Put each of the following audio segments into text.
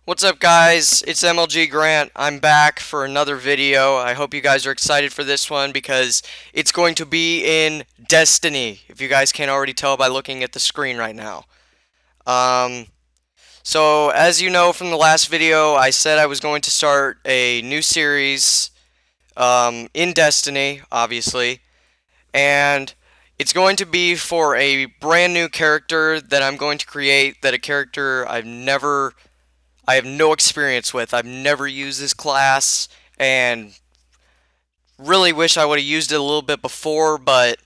What's up, guys? It's MLG Grant. I'm back for another video. I hope you guys are excited for this one because it's going to be in Destiny, if you guys can't already tell by looking at the screen right now. So as you know from the last video, I said I was going to start a new series in Destiny, obviously, and it's going to be for a brand new character that I'm going to create, that a character I have no experience with. I've never used this class, and really wish I would have used it a little bit before, but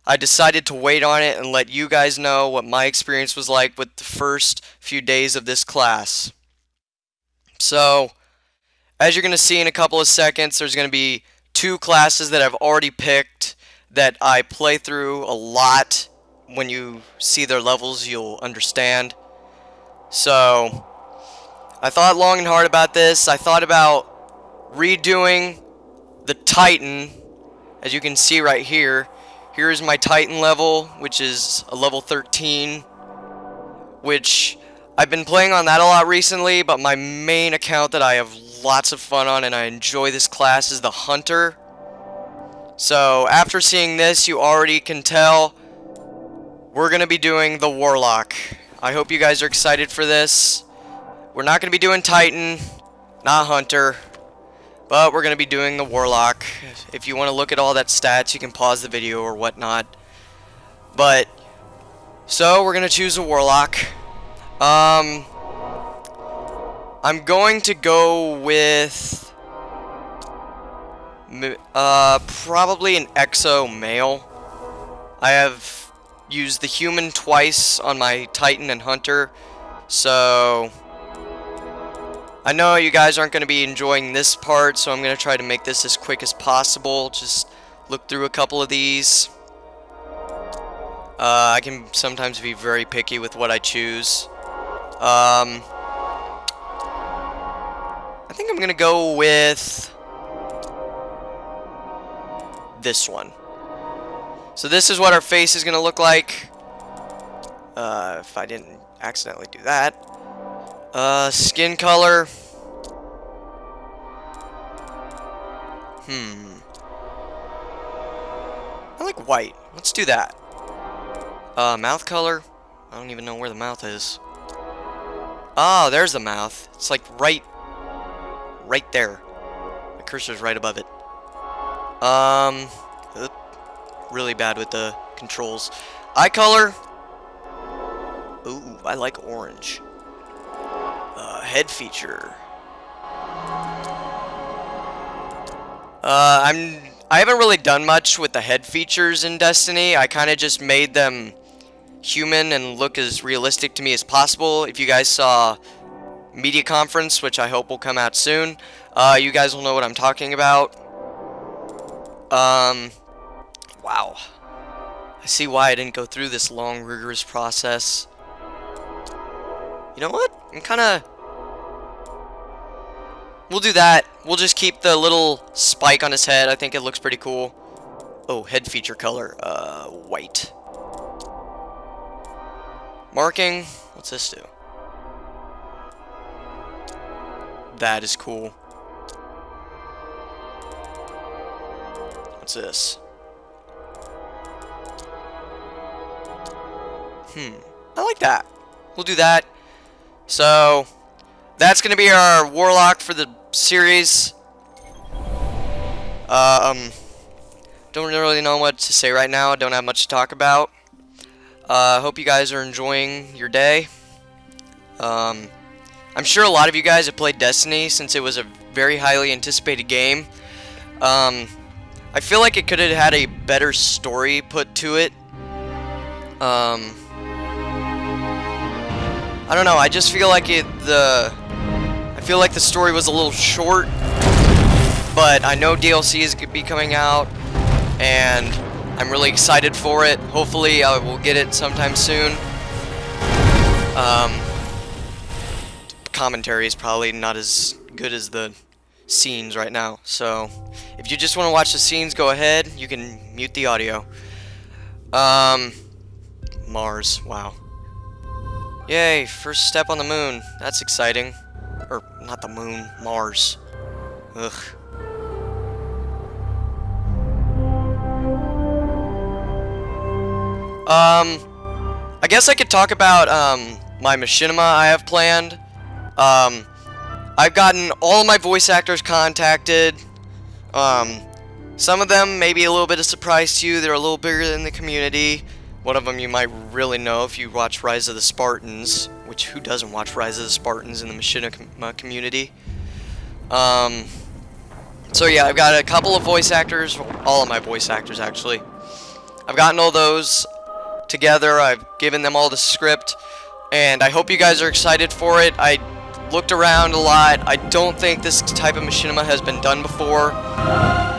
I decided to wait on it and let you guys know what my experience was like with the first few days of this class. So, as you're going to see in a couple of seconds, there's going to be two classes that I've already picked that I play through a lot. When you see their levels, you'll understand. So, I thought long and hard about this. I thought about redoing the Titan, as you can see right here. Here is my Titan level, which is a level 13, which I've been playing on that a lot recently, but my main account that I have lots of fun on and I enjoy this class is the Hunter. So after seeing this, you already can tell we're going to be doing the Warlock. I hope you guys are excited for this. We're not going to be doing Titan, not Hunter, but we're going to be doing the Warlock. If you want to look at all that stats, you can pause the video or whatnot. So we're going to choose a Warlock. I'm going to go with probably an Exo male. I have used the human twice on my Titan and Hunter, so I know you guys aren't going to be enjoying this part, so I'm going to try to make this as quick as possible. Just look through a couple of these. I can sometimes be very picky with what I choose. I think I'm going to go with this one. So this is what our face is going to look like. If I didn't accidentally do that. Skin color. I like white. Let's do that. Mouth color. I don't even know where the mouth is. Oh, there's the mouth. It's like right there. The cursor's right above it. Really bad with the controls. Eye color. Ooh, I like orange. Head feature. I haven't really done much with the head features in Destiny. I kind of just made them human and look as realistic to me as possible. If you guys saw Media Conference, which I hope will come out soon, you guys will know what I'm talking about. Wow. I see why I didn't go through this long, rigorous process. You know what? We'll do that. We'll just keep the little spike on his head. I think it looks pretty cool. Oh, head feature color. White. Marking. What's this do? That is cool. What's this? I like that. We'll do that. So that's going to be our Warlock for the series. Don't really know what to say right now. I don't have much to talk about. Hope you guys are enjoying your day. I'm sure a lot of you guys have played Destiny since it was a very highly anticipated game. I feel like it could have had a better story put to it. I don't know. I just feel like I feel like the story was a little short, but I know DLC is going to be coming out, and I'm really excited for it. Hopefully, I will get it sometime soon. Commentary is probably not as good as the scenes right now, so if you just want to watch the scenes, go ahead. You can mute the audio. Mars. Wow. Yay, first step on the moon. That's exciting. Or, not the moon, Mars. Ugh. I guess I could talk about, my machinima I have planned. I've gotten all of my voice actors contacted. Some of them may be a little bit of surprise to you. They're a little bigger than the community. One of them you might really know if you watch Rise of the Spartans, which who doesn't watch Rise of the Spartans in the machinima community? So yeah, I've got a couple of voice actors, all of my voice actors actually. I've gotten all those together. I've given them all the script, and I hope you guys are excited for it. I looked around a lot. I don't think this type of machinima has been done before,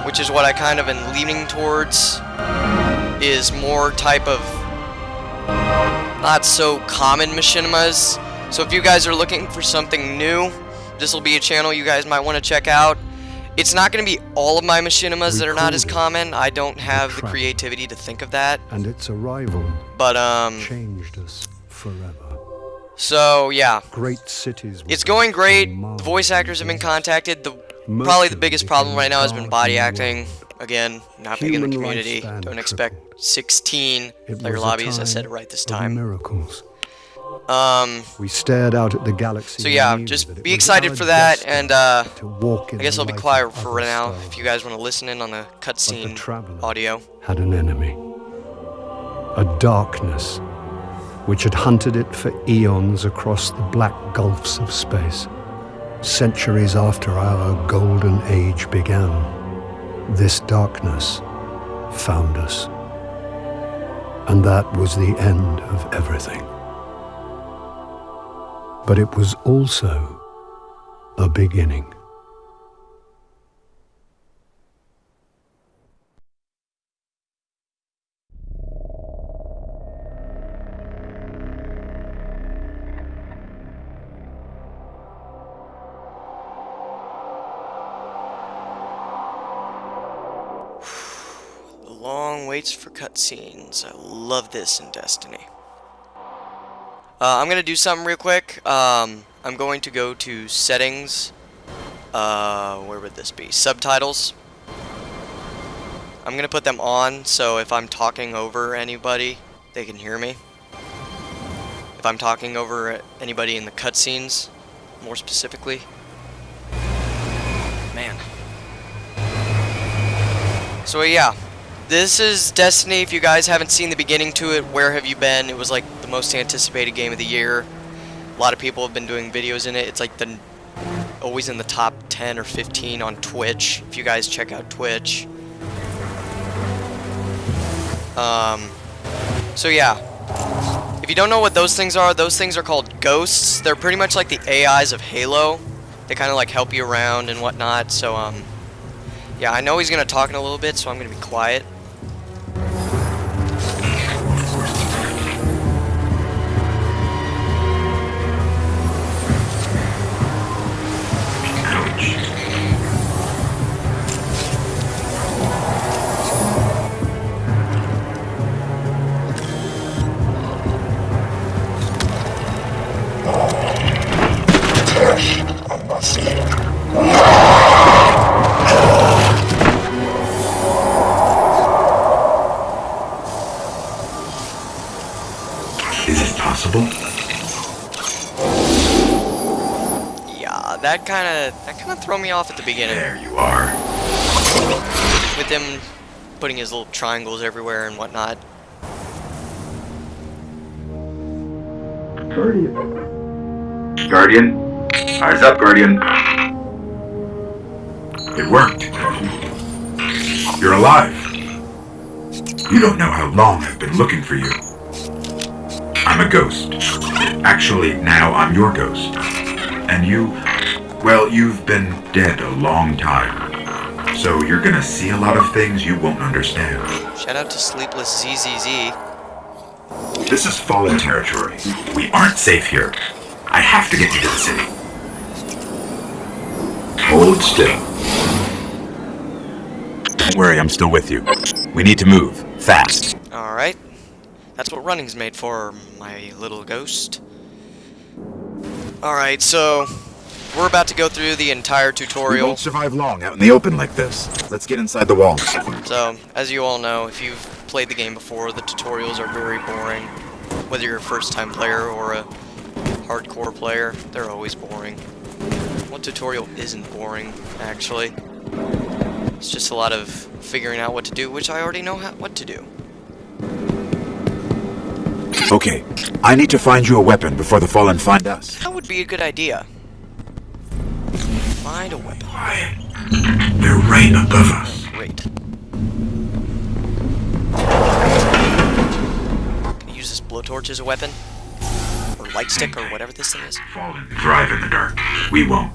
which is what I kind of am leaning towards, is more type of not so common machinimas. So if you guys are looking for something new, this will be a channel you guys might want to check out. It's not going to be all of my machinimas that are not as common. I don't have the creativity to think of that. And its arrival but changed us forever. So yeah, Great cities. it's going great. The voice actors have been contacted. Probably the biggest problem right now has been body acting. Again, not big in the community. Don't expect 16 player lobbies. I said it right this time. Miracles. We stared out at the galaxy. So yeah, just be excited for that, and I guess I'll be quiet for right now. If you guys want to listen in on the cutscene audio. Had an enemy, a darkness which had hunted it for eons across the black gulfs of space. Centuries after our golden age began, this darkness found us. And that was the end of everything. But it was also a beginning. Long waits for cutscenes. I love this in Destiny. I'm gonna do something real quick. I'm going to go to settings. Where would this be? Subtitles. I'm gonna put them on so if I'm talking over anybody, they can hear me. If I'm talking over anybody in the cutscenes, more specifically. Man. So yeah. This is Destiny. If you guys haven't seen the beginning to it, where have you been? It was like the most anticipated game of the year. A lot of people have been doing videos in it. It's like always in the top 10 or 15 on Twitch. If you guys check out Twitch. So yeah. If you don't know what those things are called ghosts. They're pretty much like the AIs of Halo. They kind of like help you around and whatnot. So yeah, I know he's gonna talk in a little bit, so I'm gonna be quiet. Is it possible? Yeah, that kind of threw me off at the beginning. There you are. With him putting his little triangles everywhere and whatnot. Guardian? Eyes up, Guardian. It worked. You're alive. You don't know how long I've been looking for you. I'm a ghost. Actually, now I'm your ghost. And you, well, you've been dead a long time. So you're gonna see a lot of things you won't understand. Shout out to Sleepless ZZZ. This is Fallen territory. We aren't safe here. I have to get you to the city. Hold still. Don't worry, I'm still with you. We need to move. Fast. Alright. That's what running's made for, my little ghost. Alright, so we're about to go through the entire We tutorial. won't survive long out in the open like this. Let's get inside the walls. So, as you all know, if you've played the game before, the tutorials are very boring. Whether you're a first-time player or a hardcore player, they're always boring. What tutorial isn't boring, actually? It's just a lot of figuring out what to do, which I already know what to do. Okay, I need to find you a weapon before the Fallen find us. That would be a good idea. Find a weapon. Quiet. They're right above us. Great. Can you use this blowtorch as a weapon? Or light stick, or whatever this thing is? Fallen thrive in the dark. We won't.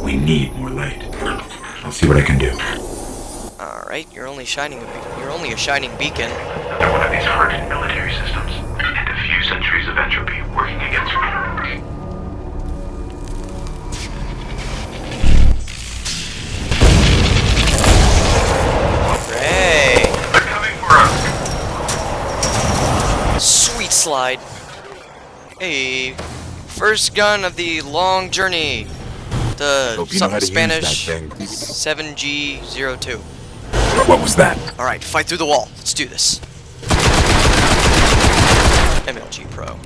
We need more light. I'll see what I can do. Alright, you're only a shining beacon. They're one of these hardened military systems, and a few centuries of entropy working against me. Hey! They're coming for us. Sweet slide. Hey, first gun of the long journey. The Hope you know how to use that Spanish thing. 7G02. What was that? Alright, fight through the wall. Let's do this. MLG Pro.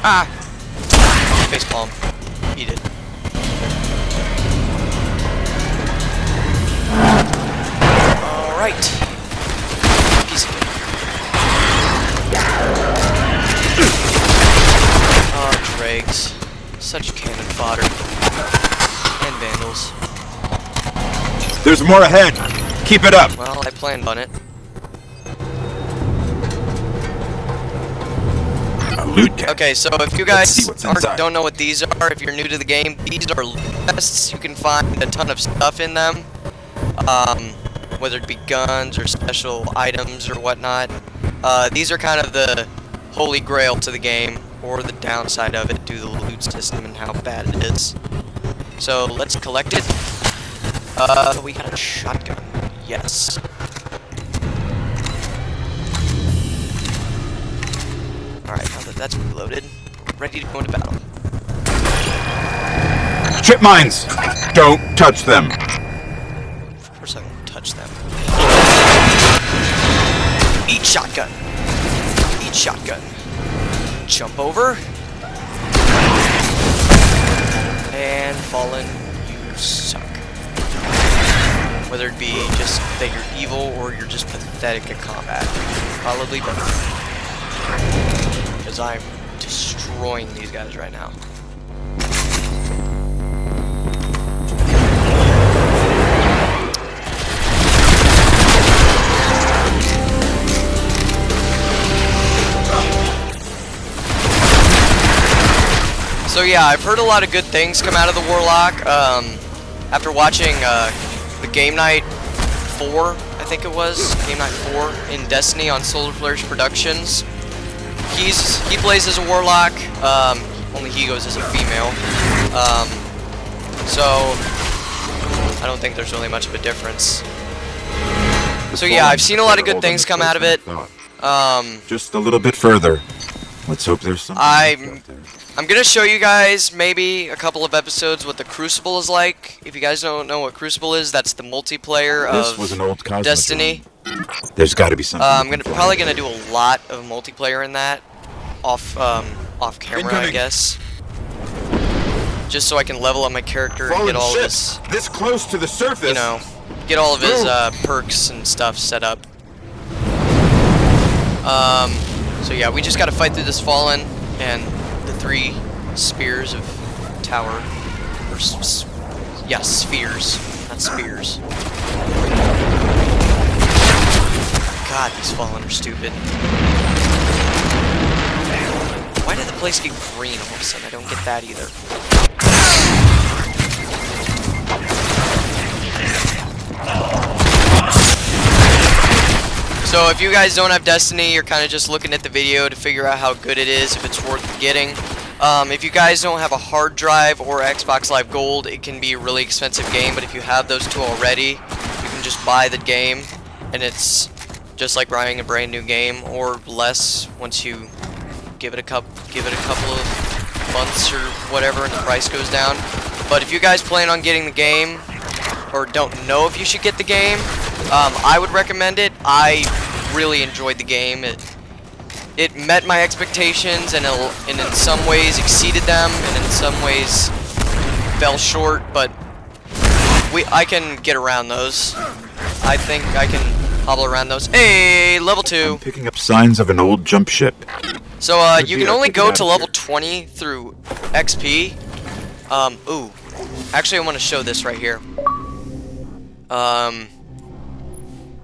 Ah! Facepalm. Eat it. Alright. Piece of cake. Oh, dregs. Such cannon fodder. And vandals. There's more ahead. Keep it up. Well, I planned on it. A loot cap. Okay, so if you Let's see guys what's inside. don't know what these are, if you're new to the game, these are loot chests. You can find a ton of stuff in them. Whether it be guns or special items or whatnot. These are kind of the holy grail to the game, or the downside of it due to the loot system and how bad it is. So let's collect it. We got a shotgun. Yes. Alright, now that that's reloaded, we're ready to go into battle. Trip mines. Don't touch them. Of course I won't touch them. Eat shotgun. Eat shotgun. Jump over. And Fallen, you suck. Whether it be just that you're evil or you're just pathetic at combat. Probably both. Because I'm destroying these guys right now. So yeah, I've heard a lot of good things come out of the Warlock. After watching the Game Night 4, I think it was, Game Night 4 in Destiny on Solar Flourish Productions. He plays as a Warlock, only he goes as a female. So I don't think there's really much of a difference. So yeah, I've seen a lot of good things come out of it. Just a little bit further. Let's hope there's something out there. I'm gonna show you guys maybe a couple of episodes what the Crucible is like. If you guys don't know what Crucible is, that's the multiplayer This was of an old Cosmodrome. Destiny. There's got to be something. I'm probably gonna do a lot of multiplayer in that, off camera, I Incoming. guess, just so I can level up my character and get all of his, this close to the surface. you know, get all of his perks and stuff set up. So yeah, we just gotta fight through this Fallen and the 3 spears of tower, or yeah, spheres, not spears. God, these Fallen are stupid. Why did the place get green all of a sudden? I don't get that either. So if you guys don't have Destiny, you're kind of just looking at the video to figure out how good it is, if it's worth getting. If you guys don't have a hard drive or Xbox Live Gold, it can be a really expensive game, but if you have those two already, you can just buy the game, and it's just like buying a brand new game, or less once you give it a couple of months or whatever, and the price goes down. But if you guys plan on getting the game, or don't know if you should get the game, I would recommend it. I really enjoyed the game. It met my expectations, and in some ways exceeded them, and in some ways fell short, but I can get around those. I think I can hobble around those. Hey, level 2. I'm picking up signs of an old jump ship. So, you can only go to level 20 through XP. Ooh. Actually, I want to show this right here.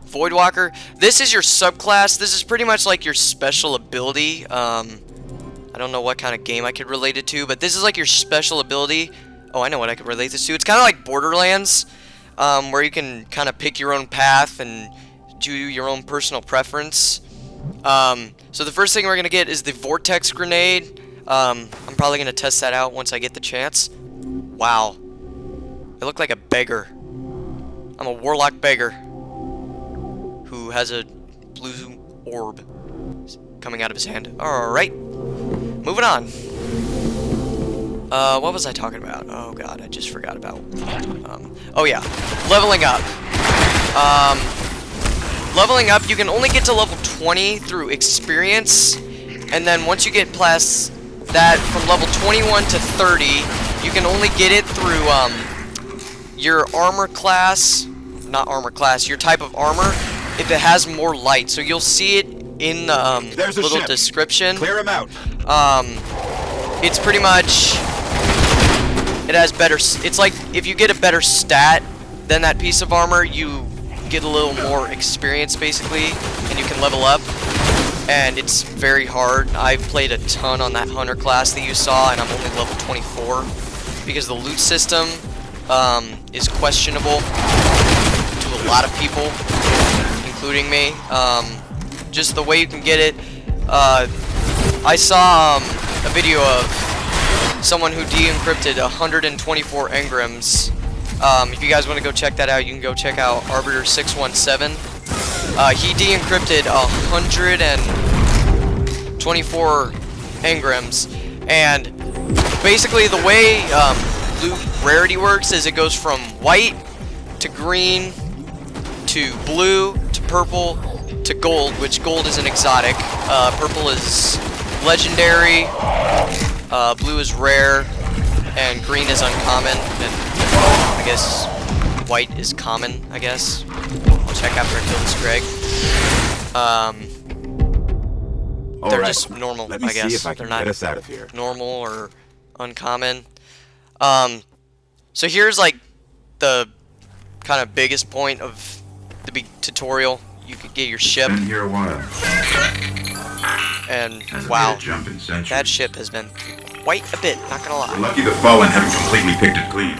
Voidwalker. This is your subclass. This is pretty much like your special ability. I don't know what kind of game I could relate it to, but this is like your special ability. Oh, I know what I could relate this to. It's kind of like Borderlands, where you can kind of pick your own path and do your own personal preference. So the first thing we're going to get is the Vortex Grenade. I'm probably going to test that out once I get the chance. Wow. I look like a beggar. I'm a warlock beggar who has a blue orb coming out of his hand. Alright. Moving on. What was I talking about? Oh god, I just forgot about. Oh yeah. Leveling up. Leveling up, you can only get to level 20 through experience, and then once you get past that, from level 21 to 30, you can only get it through your armor class, not armor class, your type of armor, if it has more light. So you'll see it in the little description. Clear him out. It's pretty much, it has better, it's like if you get a better stat than that piece of armor, you get a little more experience basically, and you can level up, and it's very hard. I've played a ton on that hunter class that you saw, and I'm only level 24 because the loot system is questionable to a lot of people, including me. Just the way you can get it. I saw a video of someone who de-encrypted 124 engrams. If you guys want to go check that out, you can go check out Arbiter617. He de-encrypted 124 engrams, and basically the way loot rarity works is it goes from white to green to blue to purple to gold, which gold is an exotic, purple is legendary, blue is rare, and green is uncommon, and I guess white is common, I guess. I'll check after I kill this Greg. They're just normal, Let me I guess. see if I can They're not get us out of here. normal or uncommon. So here's like the kind of biggest point of the big tutorial. You could get your ship, Been here a while. and Hasn't wow, made a jump in centuries. that ship has been quite a bit, not gonna lie. Lucky the Fallen haven't completely picked it clean.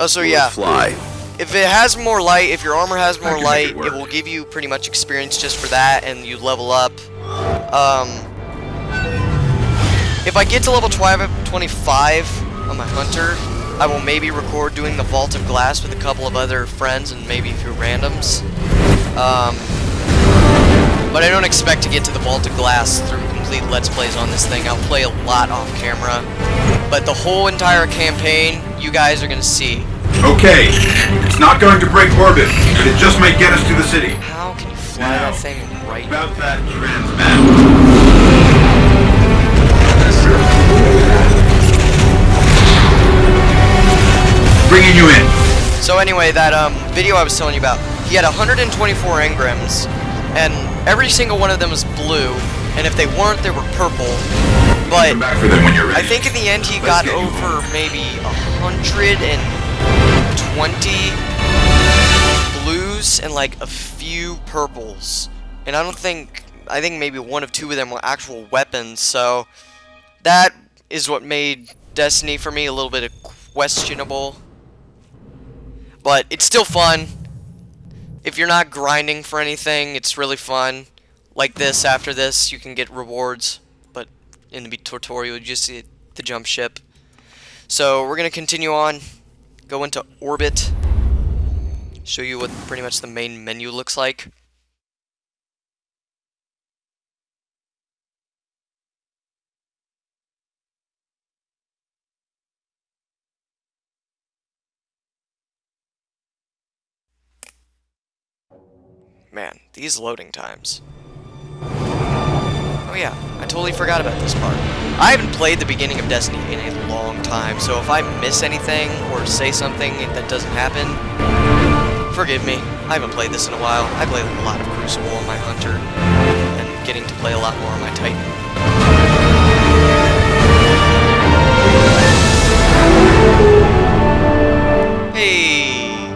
Oh, so yeah, Fly. if it has more light, if your armor has more can make light, it work. it will give you pretty much experience just for that, and you level up. If I get to level 25 on my hunter, I will maybe record doing the Vault of Glass with a couple of other friends and maybe a few randoms. But I don't expect to get to the Vault of Glass through complete Let's Plays on this thing. I'll play a lot off camera. But the whole entire campaign, you guys are going to see. Okay, it's not going to break orbit, but it just might get us to the city. How can you fly that thing right? About that transmat. Bringing you in. So anyway, that video I was telling you about, he had 124 engrams, and every single one of them was blue, and if they weren't, they were purple. But Come back for them when you're ready. I think in the end he Let's got get you over maybe 120 blues and like a few purples. And I think maybe one of two of them were actual weapons, so that is what made Destiny for me a little bit questionable. But it's still fun. If you're not grinding for anything, it's really fun. Like this, after this, you can get rewards. But in the tutorial. You just see the jump ship. So we're gonna continue on, go into orbit, show you what pretty much the main menu looks like. Man, these loading times. Oh yeah, I totally forgot about this part. I haven't played the beginning of Destiny in a long time, so if I miss anything or say something that doesn't happen, forgive me. I haven't played this in a while. I played a lot of Crucible on my Hunter, and getting to play a lot more on my Titan. Hey!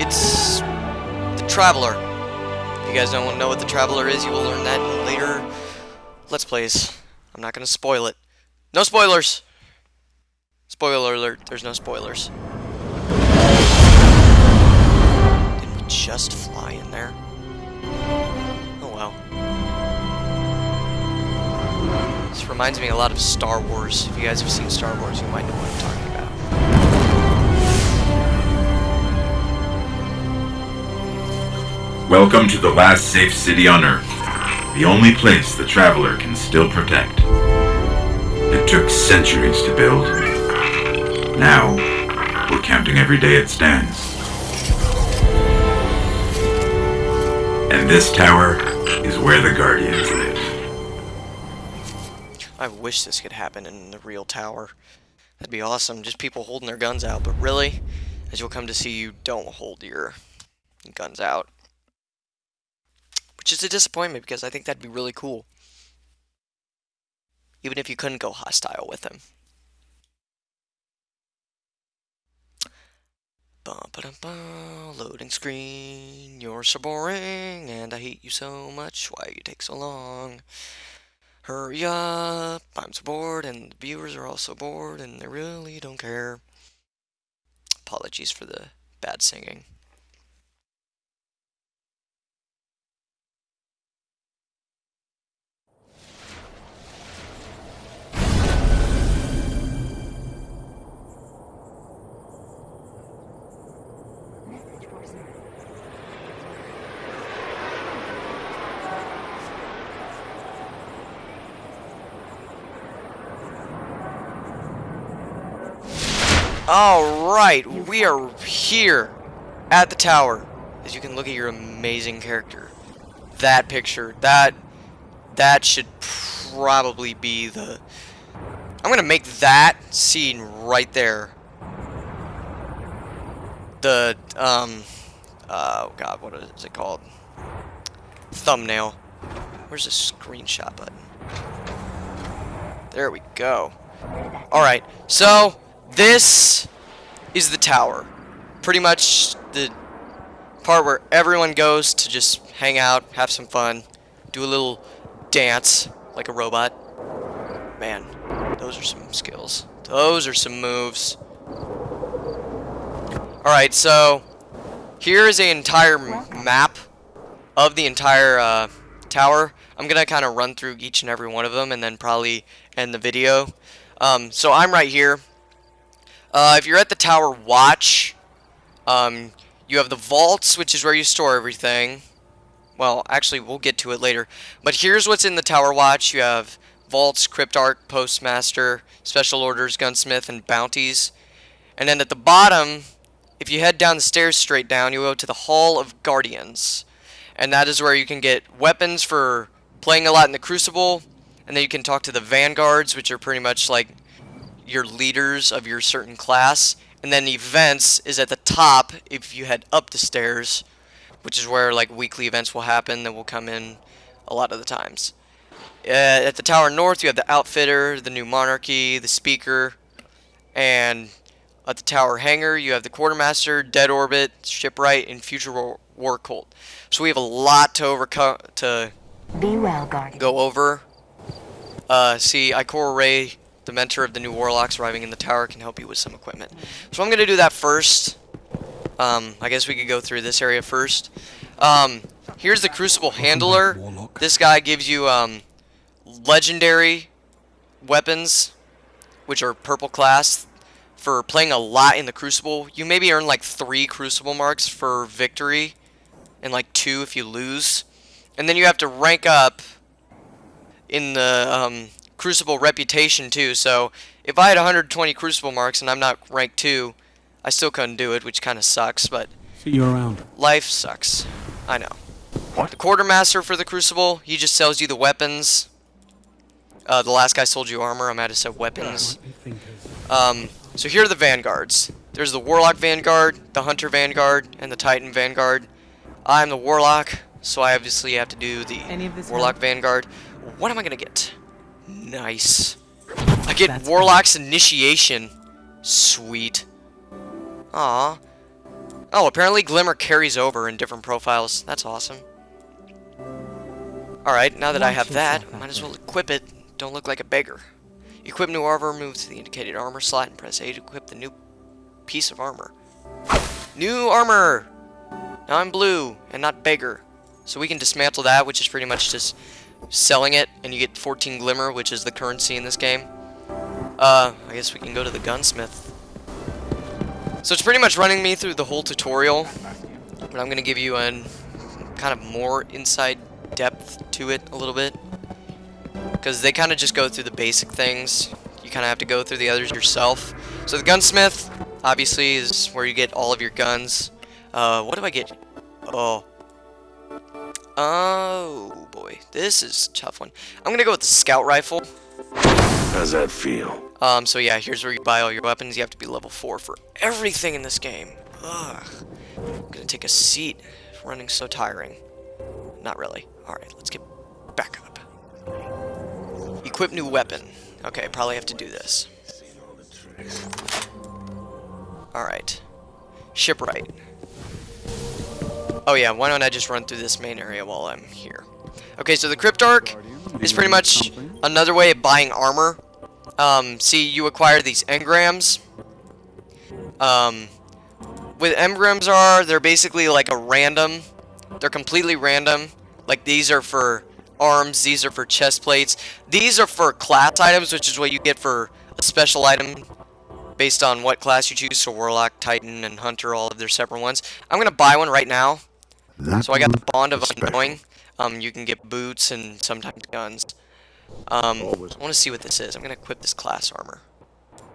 It's the Traveler. If you guys don't know what the Traveler is, you will learn that in later Let's Plays. I'm not going to spoil it. No spoilers! Spoiler alert, there's no spoilers. Did we just fly in there? Oh well. This reminds me a lot of Star Wars. If you guys have seen Star Wars, you might know what I'm talking about. Welcome to the last safe city on Earth. The only place the Traveler can still protect. It took centuries to build. Now, we're counting every day it stands. And this tower is where the Guardians live. I wish this could happen in the real tower. That'd be awesome, just people holding their guns out. But really, as you'll come to see, you don't hold your guns out. Which is a disappointment, because I think that'd be really cool. Even if you couldn't go hostile with them. Loading screen, you're so boring, and I hate you so much. Why you take so long? Hurry up, I'm so bored, and the viewers are also bored, and they really don't care. Apologies for the bad singing. Alright, we are here at the tower. As you can look at your amazing character. That picture, that should probably be the... I'm gonna make that scene right there. The, oh god, what is it called? Thumbnail. Where's the screenshot button? There we go. Alright, so... this is the tower. Pretty much the part where everyone goes to just hang out, have some fun, do a little dance like a robot. Man, those are some skills. Those are some moves. Alright, so here is an entire map of the entire tower. I'm going to kind of run through each and every one of them and then probably end the video. So I'm right here. If you're at the Tower Watch, you have the vaults, which is where you store everything. Well, actually, we'll get to it later. But here's what's in the Tower Watch. You have vaults, Cryptarch, Postmaster, Special Orders, Gunsmith, and Bounties. And then at the bottom, if you head down the stairs straight down, you go to the Hall of Guardians. And that is where you can get weapons for playing a lot in the Crucible. And then you can talk to the Vanguards, which are pretty much like your leaders of your certain class. And then events is at the top if you head up the stairs, which is where like weekly events will happen that will come in a lot of the times. At the Tower North, you have the Outfitter, the New Monarchy, the Speaker, and at the Tower Hangar, you have the Quartermaster, Dead Orbit, Shipwright, and Future War Cult. So we have a lot to Be well, Guardian. go over. See, Ikora Ray, the mentor of the new Warlocks arriving in the tower, can help you with some equipment. So I'm going to do that first. I guess we could go through this area first. Here's the Crucible Handler. This guy gives you legendary weapons, which are purple class. For playing a lot in the Crucible, you maybe earn like 3 Crucible marks for victory, and like 2 if you lose. And then you have to rank up in the Crucible reputation too. So if I had 120 Crucible marks and I'm not ranked 2, I still couldn't do it, which kind of sucks, but See you around. life sucks. I know. The Quartermaster for the Crucible, he just sells you the weapons. The last guy sold you armor. I'm at a weapons. So here are the Vanguards. There's the Warlock Vanguard, the Hunter Vanguard, and the Titan Vanguard. I'm the Warlock, so I obviously have to do the Warlock Vanguard. What am I gonna get? Nice. I get Warlock's Initiation. Sweet. Aw. Oh, apparently Glimmer carries over in different profiles. That's awesome. Alright, now that I have that, I might as well equip it. Don't look like a beggar. Equip new armor, move to the indicated armor slot, and press A to equip the new piece of armor. New armor! Now I'm blue, and not beggar. So we can dismantle that, which is pretty much just selling it, and you get 14 glimmer, which is the currency in this game. I guess we can go to the gunsmith. So it's pretty much running me through the whole tutorial, but I'm going to give you a kind of more inside depth to it a little bit. Because they kind of just go through the basic things. You kind of have to go through the others yourself. So the gunsmith, obviously, is where you get all of your guns. What do I get? Oh. Oh, boy. This is a tough one. I'm going to go with the scout rifle. How's that feel? So yeah, here's where you buy all your weapons. You have to be level 4 for everything in this game. Ugh. I'm going to take a seat. Running so tiring. Not really. Alright, let's get back up. Equip new weapon. Okay, probably have to do this. Alright. Shipwright. Oh yeah, why don't I just run through this main area while I'm here. Okay, so the Cryptarch is pretty much another way of buying armor. See, you acquire these engrams. What engrams are, they're basically like a random. They're completely random. Like these are for arms, these are for chest plates. These are for class items, which is what you get for a special item based on what class you choose. So Warlock, Titan, and Hunter, all of their separate ones. I'm going to buy one right now. So I got the Bond of Unknowing. You can get boots and sometimes guns. I want to see what this is. I'm going to equip this class armor.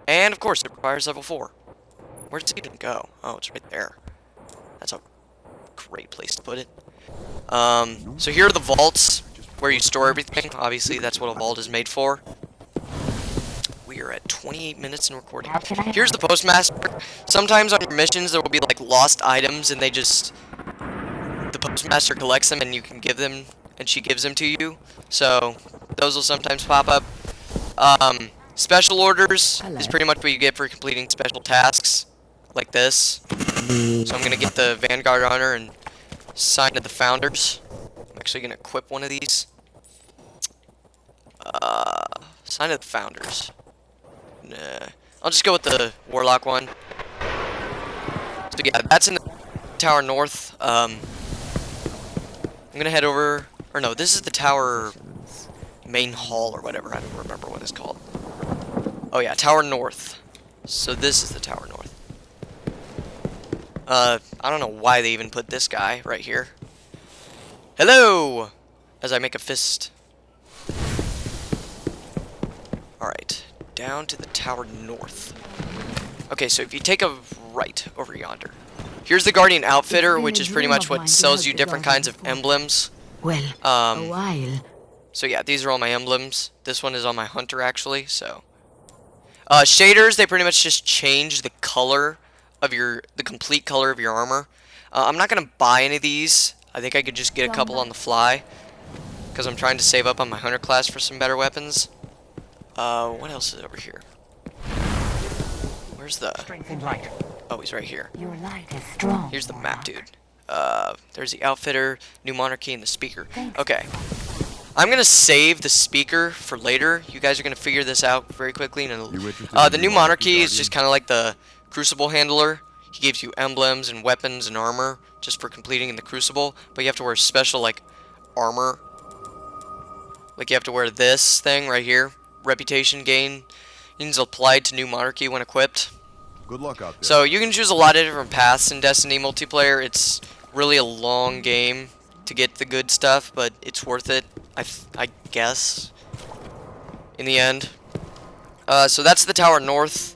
And of course, it requires level 4. Where's it even go? Oh, it's right there. That's a great place to put it. So here are the vaults where you store everything. Obviously, that's what a vault is made for. We are at 28 minutes in recording. Here's the postmaster. Sometimes on your missions, there will be like lost items, and they just... the postmaster collects them, and you can give them, and she gives them to you. So those will sometimes pop up. Special orders is pretty much what you get for completing special tasks, like this. So I'm gonna get the Vanguard honor and sign to the founders. I'm actually gonna equip one of these. Sign to the founders. Nah, I'll just go with the Warlock one. So yeah, that's in the Tower North. I'm gonna head over, or no, this is the Tower main hall or whatever. I don't remember what it's called. Oh yeah, Tower North. So this is the Tower North. I don't know why they even put this guy right here. Hello! As I make a fist. Alright, down to the Tower North. Okay, so if you take a right over yonder. Here's the Guardian Outfitter, which is pretty much what sells you different kinds of emblems. Well, a while. So yeah, these are all my emblems. This one is on my Hunter, actually, so... shaders, they pretty much just change the color of the complete color of your armor. I'm not gonna buy any of these. I think I could just get a couple on the fly, because I'm trying to save up on my Hunter class for some better weapons. What else is over here? Where's the... Oh, he's right here. Your light is strong. Here's the map, dude. There's the Outfitter, New Monarchy, and the Speaker. Okay. I'm gonna save the Speaker for later. You guys are gonna figure this out very quickly. The New Monarchy is just kind of like the Crucible Handler. He gives you emblems and weapons and armor just for completing in the Crucible, but you have to wear special, like, armor Like you have to wear this thing right here. Reputation gain is applied to new monarchy when equipped. Good luck out there. So you can choose a lot of different paths in Destiny multiplayer. It's really a long game to get the good stuff, but it's worth it, I guess, in the end. So that's the Tower North.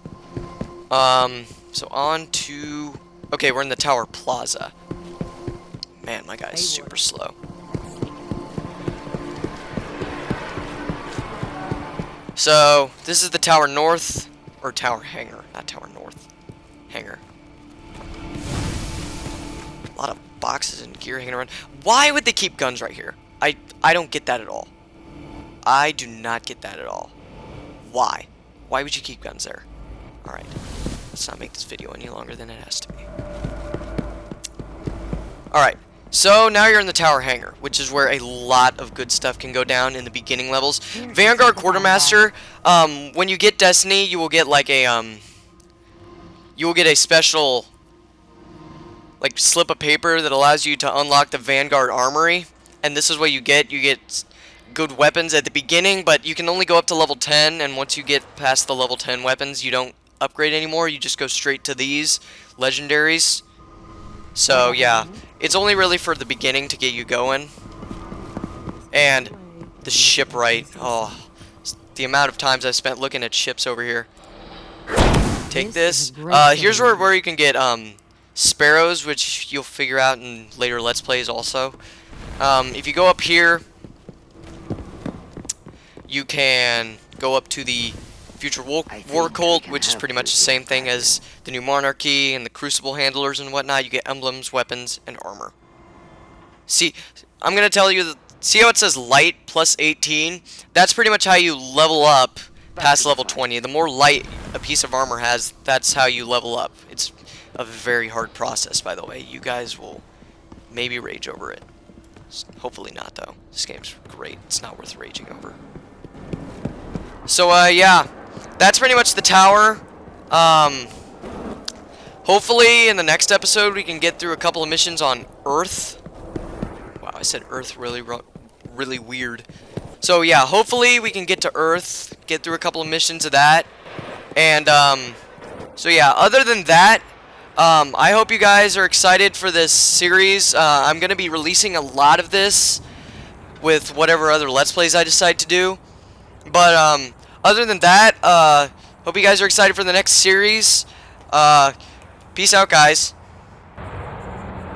So on to... Okay, we're in the Tower Plaza. Man, my guy's super slow. So, this is the Tower North, or Tower Hangar, not Tower North. Hangar. A lot of boxes and gear hanging around. Why would they keep guns right here? I don't get that at all. I do not get that at all. Why? Why would you keep guns there? Alright. Let's not make this video any longer than it has to be. Alright. So now you're in the Tower Hangar, which is where a lot of good stuff can go down in the beginning levels. Vanguard Quartermaster, when you get Destiny, you will get like a, you will get a special, like, slip of paper that allows you to unlock the Vanguard Armory. And this is what you get good weapons at the beginning, but you can only go up to level 10, and once you get past the level 10 weapons, you don't upgrade anymore. You just go straight to these legendaries. So, yeah, it's only really for the beginning to get you going. And the shipwright, oh, the amount of times I've spent looking at ships over here. Take this. Here's where you can get sparrows, which you'll figure out in later Let's Plays also. If you go up here, you can go up to the Future War Cult, which is pretty much the same thing as the New Monarchy and the Crucible Handlers and whatnot. You get emblems, weapons, and armor. See, I'm going to tell you, see how it says light plus 18? That's pretty much how you level up past level 20. The more light a piece of armor has, that's how you level up. It's a very hard process, by the way. You guys will maybe rage over it. Hopefully not, though. This game's great. It's not worth raging over. So, yeah. That's pretty much the tower. Hopefully in the next episode we can get through a couple of missions on Earth. Wow, I said Earth really weird. So yeah, hopefully we can get to Earth, get through a couple of missions of that. And so yeah, other than that, I hope you guys are excited for this series. I'm going to be releasing a lot of this with whatever other Let's Plays I decide to do. But other than that, hope you guys are excited for the next series. Peace out, guys.